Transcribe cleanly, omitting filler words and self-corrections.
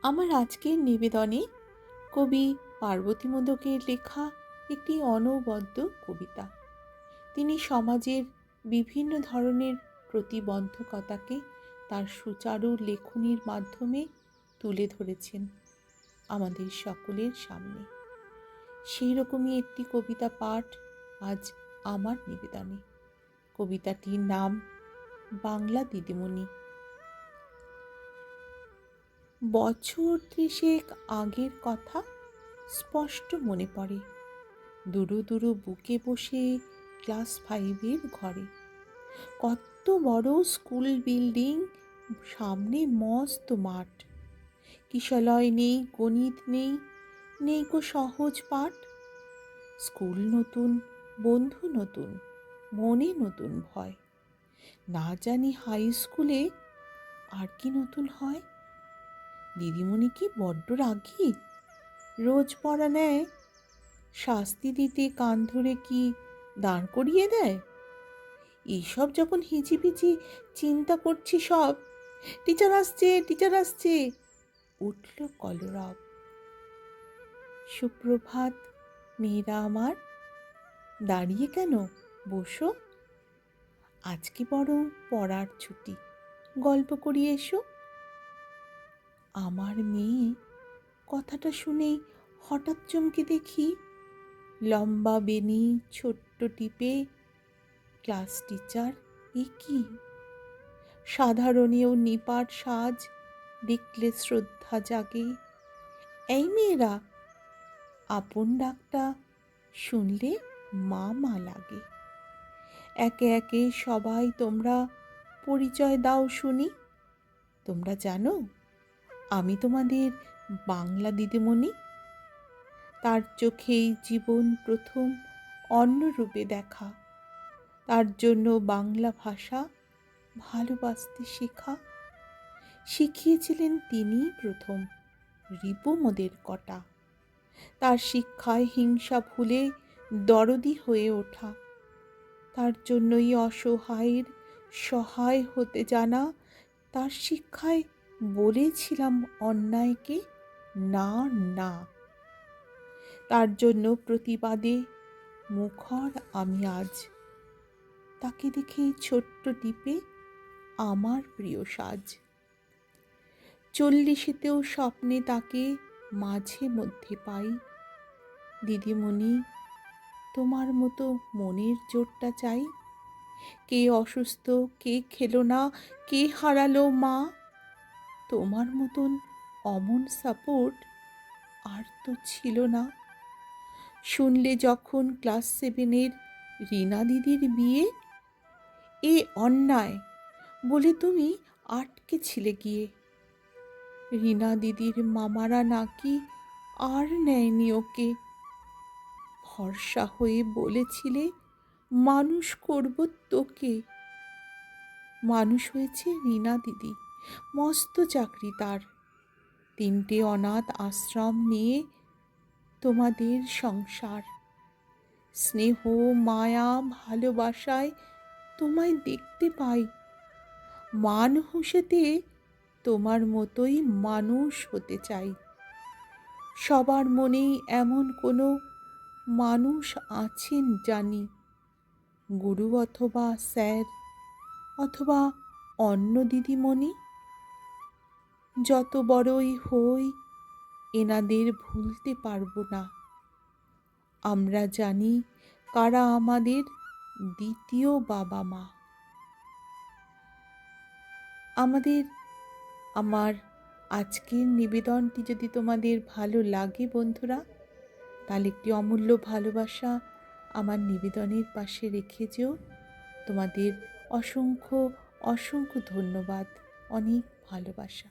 আমার আজকের নিবেদনে কবি পার্বতী মোদকের লেখা একটি অনবদ্য কবিতা। তিনি সমাজের বিভিন্ন ধরনের প্রতিবন্ধকতাকে তার সুচারু লেখনীর মাধ্যমে তুলে ধরেছেন আমাদের সকলের সামনে। সেই রকমই একটি কবিতা পাঠ আজ আমার নিবেদনে। কবিতাটির নাম বাংলা দিদিমণি। বছর ৩০ আগের কথা স্পষ্ট মনে পড়ে। দুরু দুরু বুকে বসে ক্লাস 5-এর ঘরে। কত বড় স্কুল বিল্ডিং, সামনে মস্ত মাঠ। কিশলয় নেই, গণিত নেই, নেই গো সহজ পাঠ। স্কুল নতুন, বন্ধু নতুন, মনে নতুন ভয়। না জানি হাই স্কুলে আর কি নতুন হয়। দিদিমণি কি বড্ড রাগী, রোজ পড়া নেয়, শাস্তি দিতে কান ধরে কি দাঁড় করিয়ে দেয়। এইসব যখন হিজিবিজি চিন্তা করছি সব, টিচার আসছে, টিচার আসছে, উঠল কলরব। সুপ্রভাত মেয়েরা আমার, দাঁড়িয়ে কেন, বসো। আজকে বরং পড়ার ছুটি, গল্প করিয়ে এসো। আমার মেয়ে কথাটা শুনেই হঠাৎ চমকে দেখি, লম্বা বেনি, ছোট্ট টিপে, ক্লাস টিচার। এ কি সাধারণেও নিপাট সাজ, দেখলে শ্রদ্ধা জাগে। এই মেয়েরা, আপন ডাকটা শুনলে মা মা লাগে। একে একে সবাই তোমরা পরিচয় দাও শুনি। তোমরা জানো আমি তোমাদের বাংলা দিদিমণি। তার চোখেই জীবন প্রথম অন্য রূপে দেখা, তার জন্য বাংলা ভাষা ভালোবাসতে শেখা। শিখিয়েছিলেন তিনি প্রথম, রিপু মোদের কটা। তার শিক্ষায় হিংসা ভুলে দরদি হয়ে ওঠা, তার জন্যই অসহায়ের সহায় হতে জানা। তার শিক্ষায় বলেছিলাম অন্যায়কে না না। তার জন্য প্রতিবাদে মুখর আমি আজ। তাকে দেখে ছোট্ট টিপে আমার প্রিয় সাজ। 40-এতেও স্বপ্নে তাকে মাঝে মধ্যে পাই। দিদিমণি, তোমার মতো মনের জোরটা চাই। কে অসুস্থ, কে খেলো না, কে হারালো মা, তোমার মতন অমন সাপোর্ট আর তো ছিল না। শুনলে যখন ক্লাস 7-এর রীনা দিদির বিয়ে, এ অন্যায় বলে তুমি আটকে ছিলে গিয়ে। রীনা দিদির মামারা নাকি আর নেয়নি ওকে। ভরসা হয়ে বলেছিলে মানুষ করব তোকে। মানুষ হয়েছে রীনা দিদি, মস্ত চাকরি তার। 3টে অনাথ আশ্রম নিয়ে তোমাদের সংসার। স্নেহ, মায়া, ভালোবাসায় তোমায় দেখতে পাই। মান হুঁশেতে তোমার মতোই মানুষ হতে চাই। সবার মনেই এমন কোনো মানুষ আছেন জানি, গুরু অথবা স্যার অথবা অন্য দিদিমণি। যত বড়ই হই এনাদের ভুলতে পারবো না। আমরা জানি কারা আমাদের দ্বিতীয় বাবা মা। আমার আজকের নিবেদনটি যদি তোমাদের ভালো লাগে বন্ধুরা, তাহলে একটি অমূল্য ভালোবাসা আমার নিবেদনের পাশে রেখে যেও। তোমাদের অসংখ্য অসংখ্য ধন্যবাদ, অনেক ভালোবাসা।